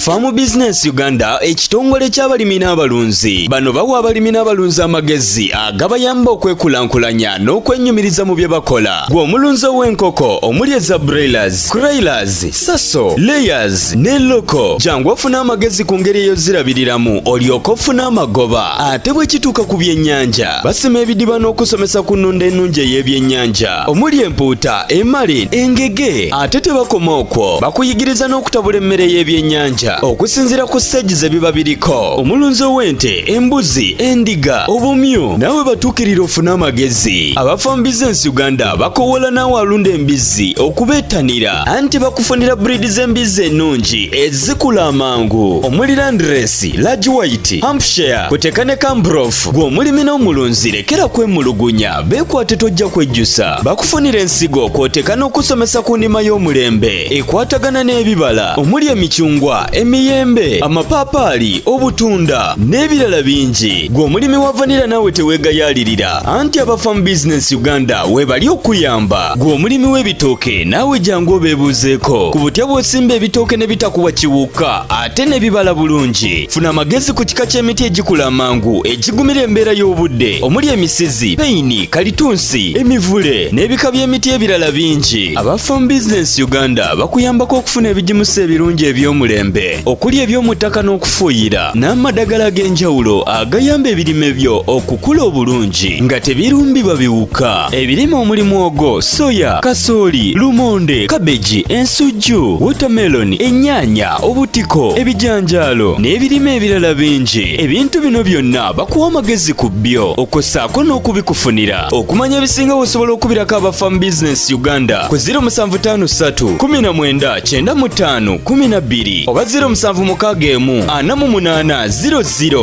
Farm Business Uganda ekitongole ky'abalimi n'abalunzi. Bano bawa abalimi n'abalunzi amagezi agabayamba okwekulankulanya n'okwenyumiriza mu bye bakola. Gwe omulunzi w'enkoko omuli eza broilers, crailers, saso, layers ne loko. Jangu ofuna amagezi ku ngeri ey'ozirabiriramu olyoke ofune amagoba. Ate bwe kituuka ku byennyanja basima ebidiba n'okusomesa ku nnunda ennungi ey'ebyennyanja omuli empuuta, emali, engege. Ate tebakoma okwo, bakuyigiriza n'okutabula emmere y'ebyennyanja okusinziira ku stage ze biba biriko. Omulunzi w'ente, embuzi, endiga, obumyu nawe batuukirira ofuna amagezi. Aba Farm Business Uganda bakowola naawe alunda embizzi okubeetanira anti bakufunira breed z'embizzi ennungi ezikula amangu omuli Landrace, Large White, Hampshire, kuteeka ne Cambrough. Gwe omulimi n'omulunzi lekera kwemulugunya, beekwate tojja kwejjusa. Bakufunira ensigo kw'oteeka n'okusomesa ku nnima y'omulembe ekwatagana n'ebibala omuli emicungwa, emiyembe, amapaapaali, obutunda n'ebirala bingi. Gwe omulimi wa vanilla naawe teweegayaalirira anti aba Farm Business Uganda webali okuyamba. Gwe omulimi w'ebitooke naawe jangu obeebuuzeeko ku butya bw'osimba ebitooke ne bitakuwa kiwuka ate ne bibala bulungi. Funa amagezi ku kika ky'emiti egikula amangu egigumira embeera y'obudde omuli emisizi, peyini, kalitunsi, emivule n'ebika by'emiti ebirala bingi. Aba Farm Business Uganda bakuyambako okufuna ebigimusa ebirungi eby'omulembe okuli eby'omu ttaka n'okufuuyira n'amadagala ag'enjawulo agayamba ebirime byo okukula obulungi nga tebirumbibwa biwuka. Ebirime omuli muwogo, soya, kasooli, lumonde, kabeji, ensujju, watermelon, ennyaanya, obutiko, ebijanjaalo n'ebirime ebirala bingi. Ebintu bino byonna bakuwa amagezi ku byo okossaako n'okubikufunira. Okumanya ebisinga osobola okubirako aba Farm Business Uganda ku 0753 19 95 12 oba 0761 48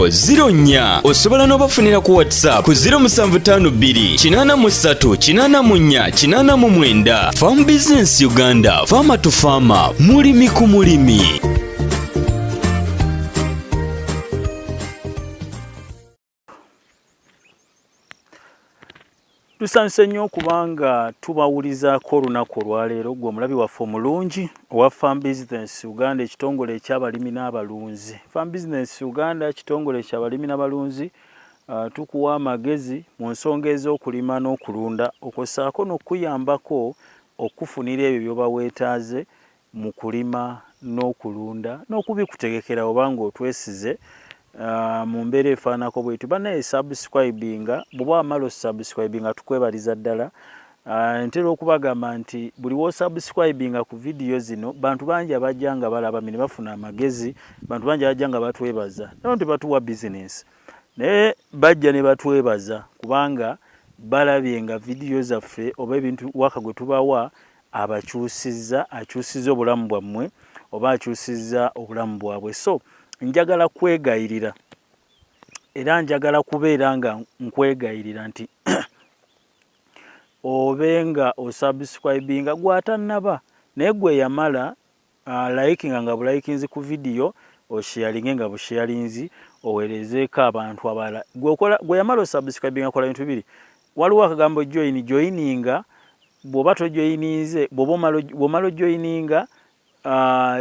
0004. Osobola n'obafunira ku WhatsApp ku 0752 83 84 89. Farm Business Uganda, farmer to farmer, mulimi ku mulimi. Tusanse nnyo kubanga tubawulizaako olunaku olwaleero. Gwe omulabi waffe omulungi owa Farm Business Uganda, ekitongole eky'abalimi n'abalunzi. Farm Business Uganda, ekitongole eky'abalimi n'abalunzi, tukuwa amagezi mu nsonga ez'okulima n'okulunda okossaako n'okuyambako okufunira ebyo by'oba weetaaze mu kulima n'okulunda n'okubikutegekera obanga otwesize mu mbeera efaanako bwetu. Banaye subscribinga, bw'oba wamala subscribinga tukwebaliza ddala. Ntera okubagamba nti buli w'osubscribinga ku vidiyo zino bantu bangi abajja nga balaba ne bafuna amagezi, bantu bangi abajja nga batwebaza. Naye tebatuwa bizinesi, naye bajja ne batwebaza kubanga balabye nga vidiyo zaffe oba ebintu waka gwe tubawa akyusizza obulamu bwammwe oba akyusizza obulamu bwabwe. So njagala kwegayirira era njagala kubeera nga nkwegayirira nti obenga osubscribinga gwatannaba naye gwe yamala likinga nga bulayikinzi ku video, osharinge nga busharinzi, owerezeeko abantu abalala. Gwe yamala osubscribinga kola bintu bibiri. Waliwo akagambo joininga, bw'oba tojoininze, bw'omala joininga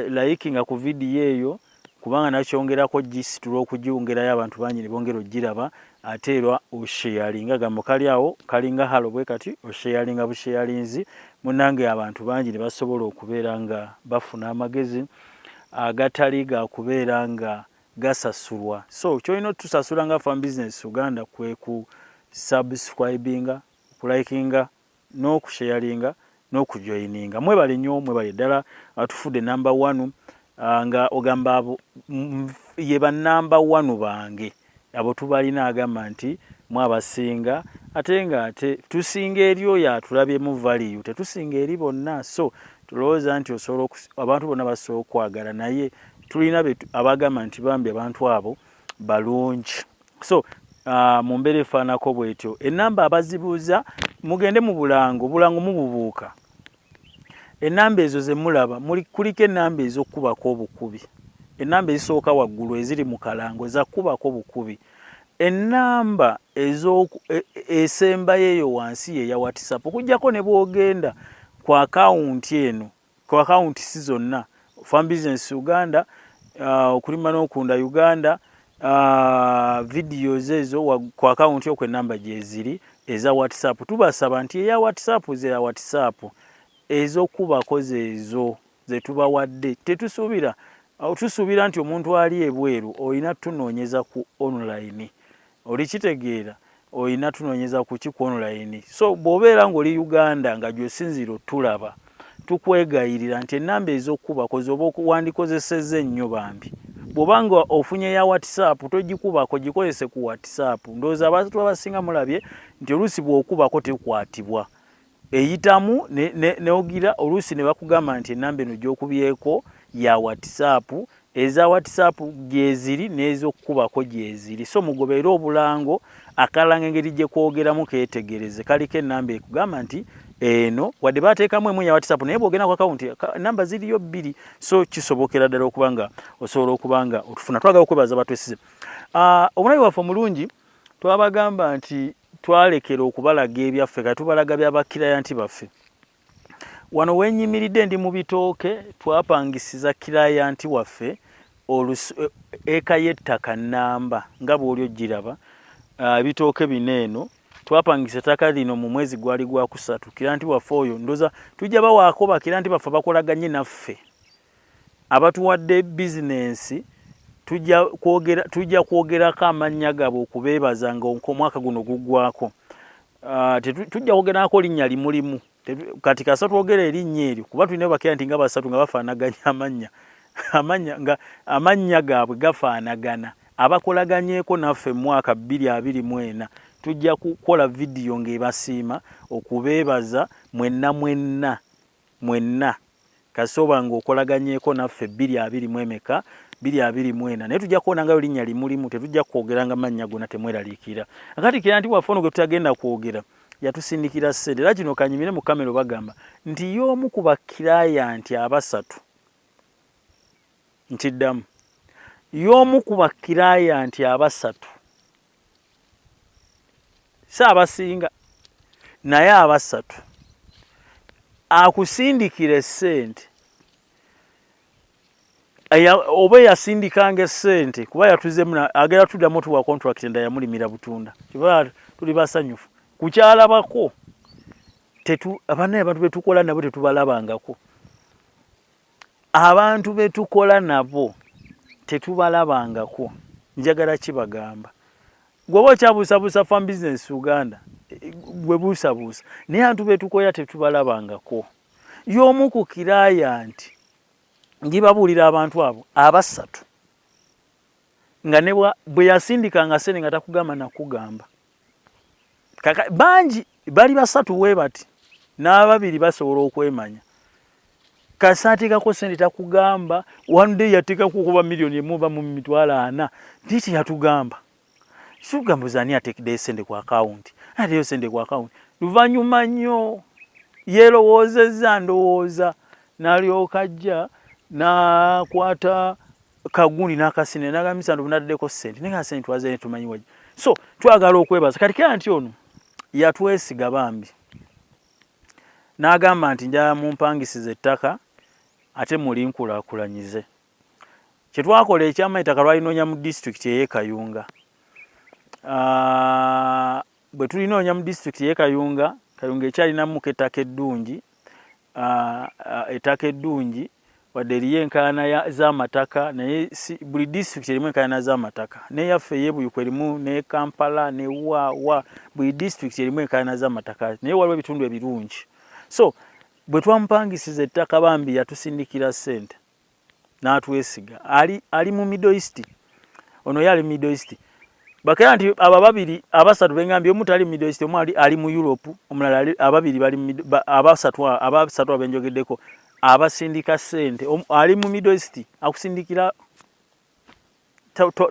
likinga ku video eyo kubanga nakyongerako gisitula okugiwongerayo abantu bangi ne bongera ogiraba, ate era osharinga gambo kali awo kalinga halo bwe kati osharinga busharinzi munange abantu bangi ne basobola okubeera nga bafuna amagezi agatali ga kubeera nga gasasulwa. So kyolina tusasula nga Farm Business Uganda kwe ku subscribinga, kulikinga n'okusharinga n'okujoininga. Mwebale nnyo, mwebale ddala. Atufudde number 1 nga ogamba abo ye ba number 1 bange abo tubalina agamba nti mwabasinga ate nga tusinga eri oyo atulabye mu value, tetusinga eri bonna. So tulowooza nti osobola abantu bonna basobola okwagala, naye tulina abagamba nti bambi abantu abo balungi. So mu mbeera efaanako bwetyo, enamba abazibuuza mugende mu bulango mububuuka. Enamba ezo ze mulaba kuliko enamba ez'okubako obukubi, enamba ezisooka waggulu eziri mu kalango za kubako obukubi, enamba esembayo eyo wansi ye ya WhatsApp. Okujjako ne bwogenda ku akawunti eno, ku akawunti si zonna Farm Business Uganda okulima n'okunda Uganda, videos ezo ku account yo kwe namba gyeziri eza WhatsApp. Tubasaba nti eya WhatsApp ze WhatsApp ez'okubako zeezo ze tubawadde. Tetusuubira tusuubira nti omuntu ali ebweru olina tunoonyeza ku online. Oli kitegeera olina tunoonyeza ku ki ku online. So bw'obeera ng'oli Uganda nga gy'osinzira otulaba, tukwegayirira nti ennamba ez'okubako z'oba wandikozesezza ennyo bambi. Bw'obanga ofunye ya WhatsApp togikubako, gikozese ku WhatsApp. Ndowooza abantu abasinga mulabye nti oluusi bw'okubako tekwatibwa. Eyitamu neogira oluusi ne bakugamba nti ennamba eno gy'okubyeko ya WhatsApp, eza WhatsApp gyeziri n'ez'okubako gyeziri. So mugoberere obulango akalanga engeri gye kwogeramu keetegereze. Kaliko ennamba ekugamba nti eno wadde baateekamu emu ya WhatsApp naye bw'ogenda ku account namba ziriyo bbiri. So kisobokera ddala okubanga osobola okubanga otufuna. Twagala okwebaza batwesize. Omulabi waffe omulungi twabagamba nti twalekera okubalaga ebyaffe kati tubalaga by'abakirayanti baffe. Wano wenyimiridde ndi mu bitooke twapangisiza kirayanti waffe eka y'ettaka nnamba nga bw'oli ogiraba. Bitooke bineeno twapangisa ettaka lino mu mwezi gwali gwa kusatu. Kirayanti waffe oyo ndoza tujja bawaako bakirayanti baffe bakolaganye naffe abatuwadde bizinensi. Tujja kwogerako amannya gaabwe okubeebaza ng'omwaka guno guggwako. Tujja kwogerako linnya limulimu. Kati kasa twogera erinnya eryo kuba tulina bakirayanti nga basatu nga bafaanaganya amannya gaabwe gafaanagana abakolaganyeeko naffe mu mwaka 2024. Tujja kukola vidiyo ng'ebasiima okubeebaza mwenna kasoba ng'okolaganyeeko naffe 2024 2024. Naye tujja kuwona ngayo linnya limulimu, tetujja kwogeranga mannya gonna temweraliikira. Akati kirayanti waffe ono gwe tutagenda kwogera yatusindikira ssente. Era kino kanyimire mu kamera bagamba nti y'omu ku bakirayanti abasatu, ntiddamu, y'omu ku bakirayanti abasatu, si abasinga naye abasatu, akusindikira essente oba yasindikanga essente kuba yatuzemu agera tuddamu tuwa contract enda yamulimira butunda. Kiba tuli basanyufu. Kukyalabako abanaye abantu betukola nabo tetubalabangako. Abantu betukola nabo tetubalabangako. Njagala kibagamba. Gwoba okyabuusabuusa farm business Uganda gwe buusabuusa naye abantu betukola tetubalabangako. Y'omu ku kirayanti ngibabuulira abantu abo abasatu nga ne bwe yasindikanga ssente nga takugamba nakugamba. Bangi bali basatu we bati n'ababiri basobola okwemanya. Kasaateekako ssente takugamba. One day yateekako okuba miliyoni emu oba mu mitwalo 4 nti yatugamba. Sugamba zani ateekiddeyo ssente ku akawunti. Ateeyo ssente ku akawunti. Luvannyuma nnyo yeerowoozezza ndowooza n'alyoka ajja n'akwata kagundi n'akasine n'agambisa nti bunataddeko ssente naye nga ssente twaze tumanyi wajja. So twagala okwebaza kati kirayanti ono yatwesiga bambi n'agamba nti njala mumpangisiza ettaka ate muli nkulaakulanyize. Kye twakola ekyama ettaka lwalinoonya mu disitulikiti ey'e Kayunga. Bwe tulinoonya mu disitulikiti ey'e Kayunga ekyalinamuko ettaka eddungi wadde eriyo enkaayana z'amataka naye buli disitulikiti erimu enkaayana z'amataka. Neyaffe ey'Ebuyuko erimu ne Kampala ne Waawa, buli disitulikiti erimu enkaayana z'amataka naye waliwo ebitundu ebirungi. So bwe twamupangisiza ettaka bambi yatusindikira ssente n'atwesiga. Ali mu Middle East. Ono yali Middle East. Bakira nti ababiri abasatu bengambye omu tali Middle East, omu ali mu Europe, omulala ababiri bali abasatu abenjogeddeko abasindika ssente. Ali mu Middle East akusindikira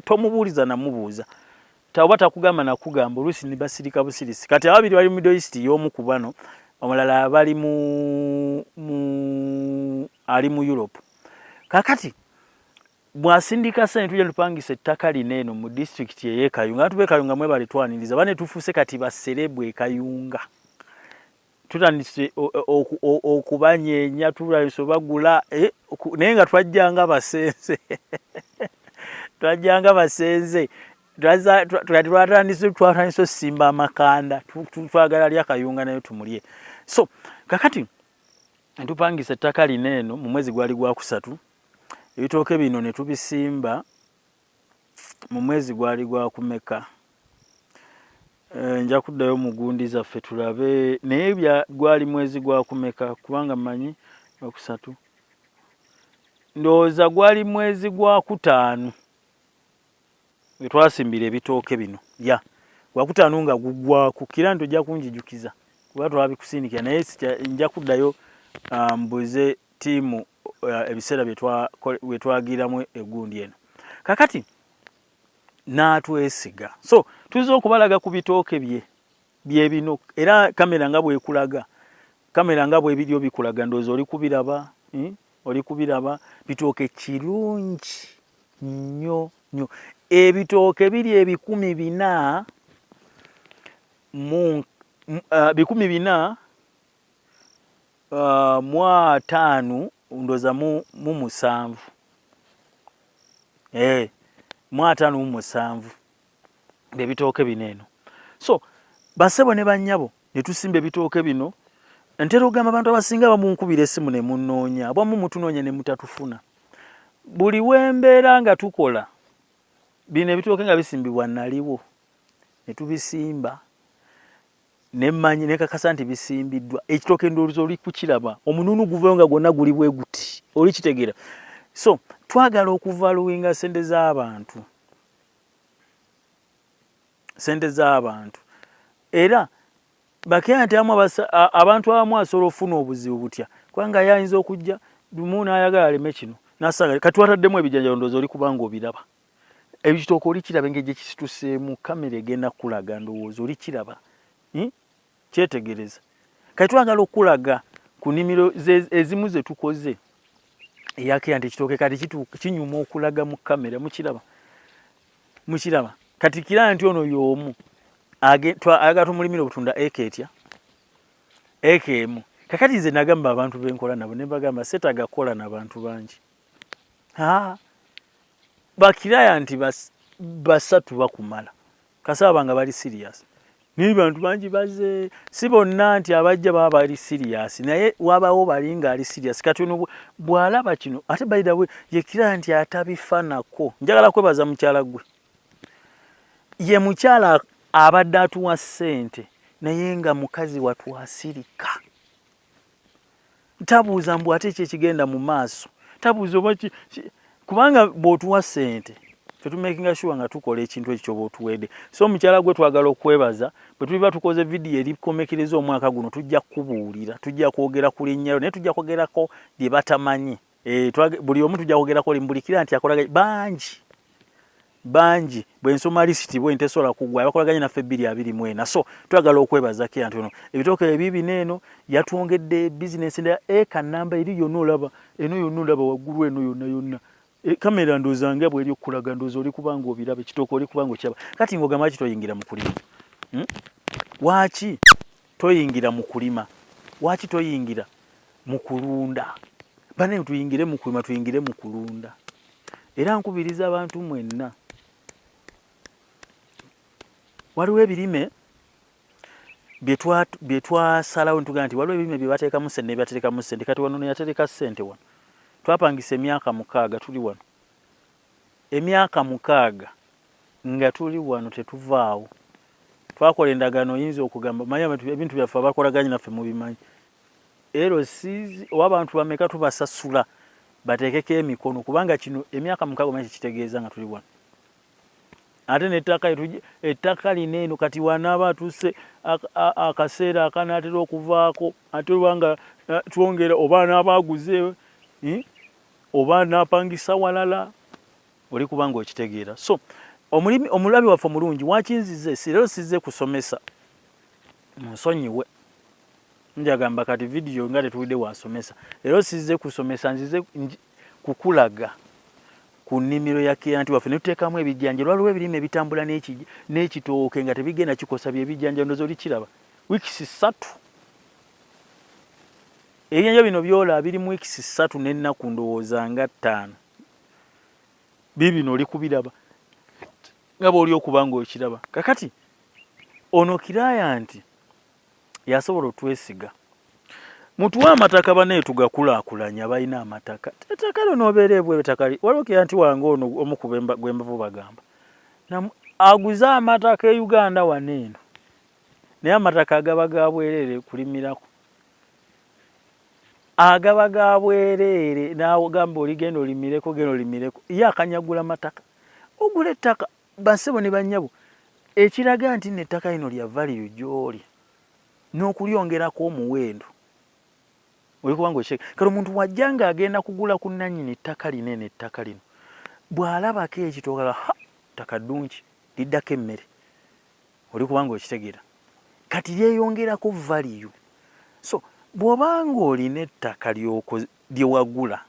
tomubuuliza namubuuza. Oba takugamba nakugamba oluusi ne basirika busirisi. Kati ababiri bali mu Middle East y'omu ku bano, omulala bali ali mu Europe. Kakati bwasindika ssente tujja tupangisa ettaka lineeno mu disitulikiti ey'e Kayunga. Abantu b'e Kayunga mwe bali twaniriza bane tufuuse kati baserebwe e Kayunga. tutandise okubanyeenya tulabise bagula naye nga twajjanga basenze twajjanga basenze twatandise osimba amakanda twagala lya kayunga nayo tumulye. So kakati ntupangisa ettaka lineeno mu mwezi gwali gwa kusatu, ebitooke bino ne tubisimba mu mwezi gwali gwa kumeka. Nja kuddayo mu gundi zaffe tulabe naye gwali mwezi gwa kumeka kubanga mmanyi gwa kusatu, ndowooza gwali mwezi gwa kutaano we twasimbira ebitooke bino gwa kutaano nga gugwaku kira ntojja kunjijukiza kuba twabikusindikira naye nja kuddayo mbuze tiimu ebiseera bye twagiramu egundi eno. Kakati n'atwesiga, so tuza okubalaga ku bitooke bye bino era kamera nga bwekulaga, kamera nga bwebiryo bikulaga ndowooza oli kubiraba bitooke kirungi nnyo nnyo. Ebitooke biri 400 mu 5 ndowooza mu 7 mu 5 mu 7 ebitooke bino eno. So basebo ne bannyabo ne tusimba ebitooke bino. Ntera ogamba abantu abasinga bamunkubira essimu ne munnoonya, abwamu mutunoonya ne mutatufuna. Buli wembeera nga tukola bino ebitooke nga bisimbibwa naliwo ne tubisimba nemmanyi nekakasa nti bisimbiddwa. Ekitooke ndowooza oli kukiraba, omununu guvayo nga gwonna guli bwe guti, oli kitegeera. So twagala okuvaluwinga sente z'abantu era bakira nti abantu abamu asobola ofuna obuzibu butya kubanga yayinza okujja lumu n'ayagala aleme kino nasanga kati wataddemu ebijanjalo ndowooza oli kubanga obiraba. Ebitooke oli kiraba engeri gye kisituseemu, kamera egenda kulaga ndowooza oli kiraba. Kyetegereza. Kati twagala okulaga ku nnimiro ezimu ze tukoze eyakira nti ekitooke kati kinyuma okulaga mu kamera. Mukiraba kati kira nti ono y'omu ayagala tumulimira obutunda eka emu. Kakati nze nagamba abantu benkola nabo ne bagamba setagakola n'abantu bangi. Bakiraya nti basatu bakumala kasaba nga bali serious. Ni bantu bangi baze, si bonna nti abajja baba bali serious naye wabawo bali nga ali serious. Kati ono bwalaba kino ate by the way yekira nti atabifanako. Njagala kwebaza mukyala gwe, ye mukyala abadde atuwa ssente naye nga mukazi watwasirika. Tabuuza mbu ate ekigenda mu maaso, tabuuza oba kubanga bw'otuwa ssente tetumakinga sure nga tukola ekintu ekyo bw'otuwedde. So mukyala gwe twagala okwebaza. Bwe tuliba tukoze vidiyo erikomekereza omwaka guno tujja kubuulira, tujja kwogera ku linnyayo naye tujja kwogerako bye batamanyi. Buli omu tujja kwogerako limbulikira nti akolaga bangi bwe nsoma lisiti bwe ntesobola kugwa abakolaganye naffe 224. So twagala okwebaza kira nti ono ebitooke ebibi neeno yatwongedde bizinesi endala eka namba eri yonna olaba eno yonna olaba waggulu eno yonna kamera ndowooza nga bw'eri okulaga ndowooza oli kubanga obiraba ekitooke oli kubanga okiraba. Kati ng'ogamba lwaki toyingira mu kulima? Lwaki toyingira mu kulima? Lwaki toyingira mu kulunda? Bane tuyingire mu kulima, tuyingire mu kulunda. Era nkubiriza abantu mwenna, waliwo ebirime bye twasalawo ntugamba nti waliwo ebirime bye bateekamu ssente ne byateekamu ssente. Kati wano neyatereka ssente wano. Twapangisa emyaka 6 tuli wano, emyaka 6 nga tuli wano tetuvaawo. Twakola endagaano oyinza okugamba manya ebintu byaffe abakolaganye naffe mubimanyi. Sizi oba abantu bameka tubasasula bateekeko emikono kubanga kino emyaka 6 omanyi kitegeeza nga tuli wano. Ate n'ettaka lineeno kati wanaaba tusse akaseera akanaatera okuvaako ate obanga twongera oba n'abaaguze oba n'apangisa walala oli kubanga okitegeera. So omulabi waffe omulungi wakinzize leero sizze kusomesa munsonyiwe. Njagamba kati vidiyo nga tetuwidde wasomesa. Leero sizze kusomesa, nzize kukulaga ku nnimiro ya kiyanti waffe netuteekamu ebijjanjalo. Waliwo ebirime ebitambula n'ekitooke nga tebigenda kikosa bye bijjanjalo. Ndozo likiraba wiikisi 3 ebyennyanja bino byola biri mu weeks 3 n'ennaku ndowooza nga 5 bibino oli kubiraba nga bw'oli okuba ng'okiraba. Kakati ono kirayanti yasobola otwesiga mutuwa amataka bane tugakulaakulanya balina amataka ettaka lyo n'obeera ebweru ettaka waliwo kiranti wange ono omu ku gwembavu bagamba aguza amataka e Uganda waneeno naye amataka agaba ga bwereere kulimirako agaba ga bwereere n'agamba oligenda olimireko genda olimireko ye akanyagula mataka ogula ettaka bassebo ne bannyabo ekiraga nti n'ettaka lino lya value gy'oli n'okulyongerako omuwendo oli kubanga okyeka kale omuntu wajja ng'agenda kugula ku nannyini ettaka linene ettaka lino bw'alabako ekitooka ttaka ddungi liddako emmere oli kubanga okitegeera kati lyeyongerako value. So bw'obanga olina ettaka lye wagula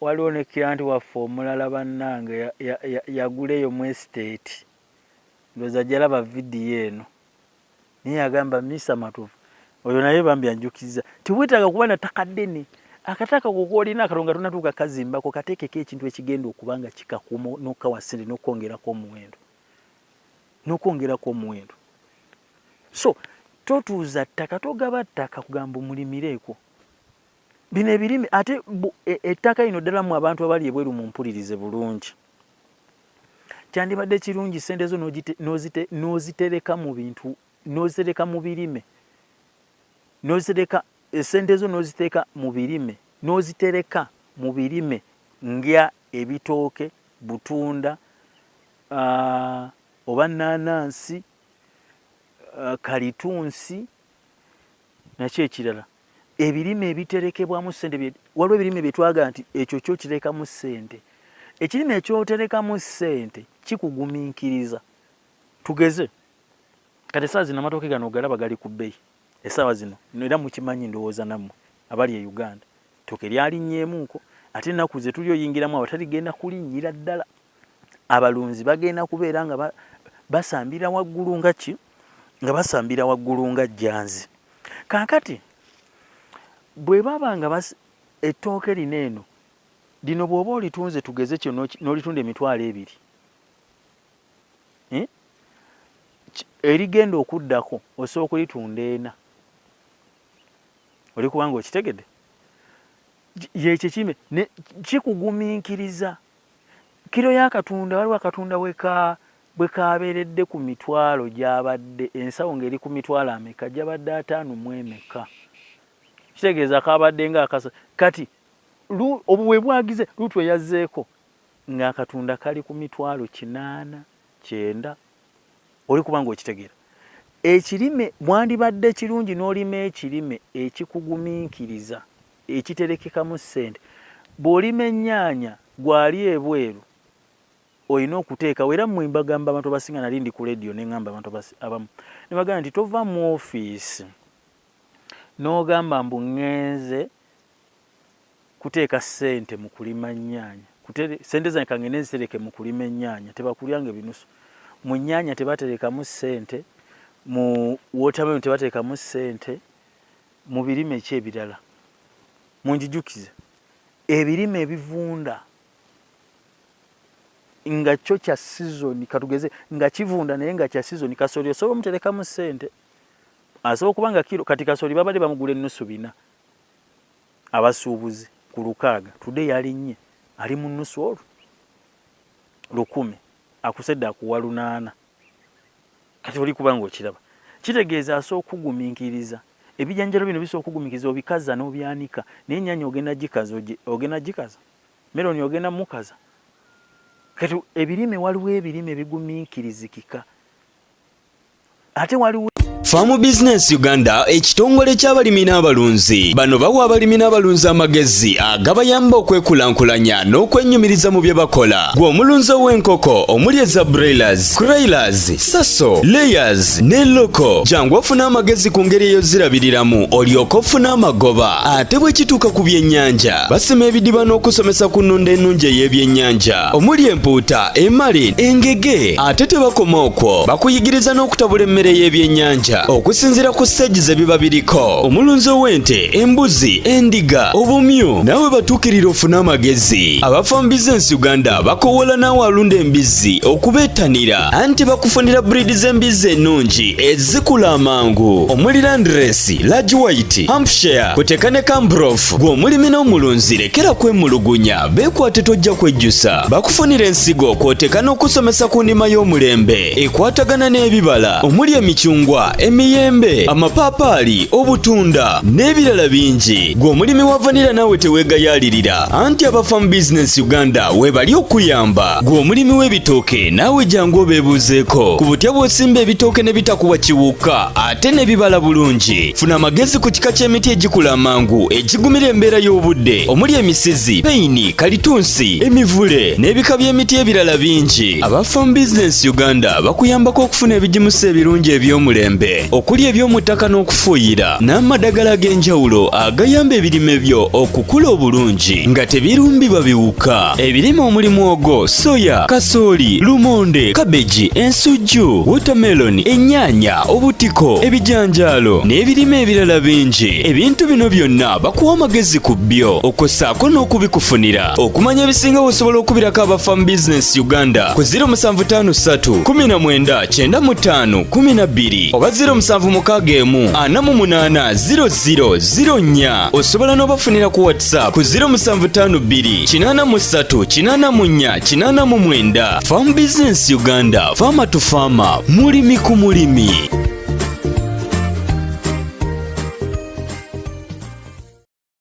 waliwo ne kiranti waffe omulala bannange yagula eyo mu estate ndowooza gyalaba vidiyo eno naye yagamba misa matuufu oyo naye bambi anjukiza tiwetaaga kuba na ttaka ddene akataka kokoolina akatonga tonatuuka kazimbako kateekeko ekintu ekigenda okuba nga kikakuuma n'okawa ssente n'okwongerako omuwendo. So totuuza ttaka togaba ttaka kugamba omulimireeko bino ebirime ate ettaka lino ddala mu abantu abali ebweru mu mpulirize bulungi kyandibadde kirungi ssente zo n'ozitereka mu bintu n'ozitereka mu birime essente zo n'oziteeka mu birime n'ozitereka mu birime nga ebitooke butunda oba nnanansi kalitunsi nakyo ekirala ebirime ebiterekebwamu ssente waliwo ebirime byetwaga nti ekyo kyokirekamu ssente ekirime ekyoterekamu ssente kikugumiikiriza tugeze kati essaawa zino amatooke gano ogalaba gali ku bbeeyi essaawa zino era mukimanyi ndowooza nammwe abali e Uganda ettooke lyalinnyeemuuko ate ennaku ze tuli oyingiramu abataligenda kulinnyira ddala abalunzi bagenda kubeera nga basambira waggulu nga ki nga basambira waggulu nga jjanzi. Kaakati bwe baba nga ettooke lino eno lino bw'oba olitunze tugeze kyo n'olitunda $200 erigenda okuddako osobola okulitunda 4 oli kubanga okitegedde yekyo kime kikugumiikiriza kiro y'akatunda waliwo akatunda bwe kabeeredde ku mitwalo gy'abadde ensawo ng'eri ku mitwalo ameka gy'abadde 5 mu emeka kitegeeza kabadde ng'akasa kati obuwe bwagize lutu eyazzeeko ng'akatunda kali ku mitwalo 8 9 oli kubanga okitegeera ekirime mwandibadde kirungi n'olima ekirime ekikugumiikiriza ekiterekekamu ssente bw'olima ennyaanya gwali ebweru olina okuteekawo era mmwe mbagamba abantu abasinga nali ndi ku lediyo ne ŋŋamba abantu abamu ne bagamba nti tova mu ofiisi n'ogamba mbu ŋŋenze kuteeka ssente mu kulima nnyaanya ssente zange kangende nzitereke mu kulima ennyaanya tebakulyanga ebinusu mu nnyaanya tebaterekamu ssente mu watermelon tebateekamu ssente mu birime ki ebirala munjijukize ebirime ebivunda nga kyo kya season katugeze nga kivunda naye nga kya season kasooli osobola omuterekamu ssente asobola okubanga kiro kati kasooli babadde bamugula $4 abasuubuzi ku 600 today yalinnye ali mu nnusu olwo 10 akusedde akuwa 8 kati oli kubanga okiraba kitegeeza asobola okugumiikiriza ebijanjalo bino bisobola okugumiikiriza obikaza n'obyanika naye ennyaanya ogenda gikaza meloni ogenda mukaza kati ebirime waliwo ebirime bigumiikirizikika ate waliwo Farm Business Uganda ekitongole ky'abalimi n'abalunzi bano bawa abalimi n'abalunzi amagezi agabayamba okwekulankulanya n'okwennyumiriza mu bye bakola gwe omulunzi w'enkoko omuli eza broilers, crailers, saso, layers ne loko jangu ofuna amagezi ku ngeri ey'ozirabiriramu olyoke ofune amagoba ate bwe kituuka ku byennyanja basima ebidiba n'okusomesa ku nnunda ennungi ey'ebyennyanja omuli empuuta, emali, engege ate tebakoma okwo bakuyigiriza n'okutabula emmere y'ebyennyanja okusinziira ku stage ze biba biriko. Omulunzi ow'ente, embuzi, endiga, obumyu naawe batuukirira ofune amagezi. Aba Farm Business Uganda bakowola naawe alunda embizzi okubeettanira anti bakufunira breed z'embizzi ennungi ezikula amangu omuli Landrace, Large White, Hampshire kuteeka ne Cambrough. Gwe omulimi n'omulunzi lekera kwemulugunya beekwate tojja kwejjusa. Bakufunira ensigo kw'oteeka n'okusomesa ku nnima y'omulembe ekwatagana n'ebibala omuli emicungwa, emiyembe, amapaapaali, obutunda n'ebirala bingi. Gwe omulimi wa vanilla naawe teweegayaalirira anti aba Farm Business Uganda webali okuyamba. Gwe omulimi w'ebitooke naawe jangu obeebuuzeeko ku butya bw'osimba ebitooke ne bitakuwa kiwuka ate ne bibala bulungi. Funa amagezi ku kika ky'emiti egikula amangu egigumira embeera y'obudde omuli emisizi, peyini, kalitunsi, emivule n'ebika by'emiti ebirala bingi. Aba Farm Business Uganda bakuyambako okufuna ebigimusa ebirungi eby'omulembe okuli eby'omu ttaka n'okufuuyira n'amadagala ag'enjawulo agayamba ebirime byo okukula obulungi nga tebirumbibwa biwuka. Ebirime omuli mwogo, soya, kasooli, lumonde, kabeji, ensujju, watermelon, ennyaanya, obutiko, ebijanjaalo n'ebirime ebirala bingi. Ebintu bino byonna bakuwa amagezi ku byo okossaako n'okubikufunira. Okumanya ebisinga osobola okubirako aba Farm Business Uganda ku 0753 19 95 12 oba 0761 48 0004. Osobola n'obafunira ku WhatsApp ku 0752 83 84 89. Farm Business Uganda, Farmer to Farmer, mulimi ku mulimi.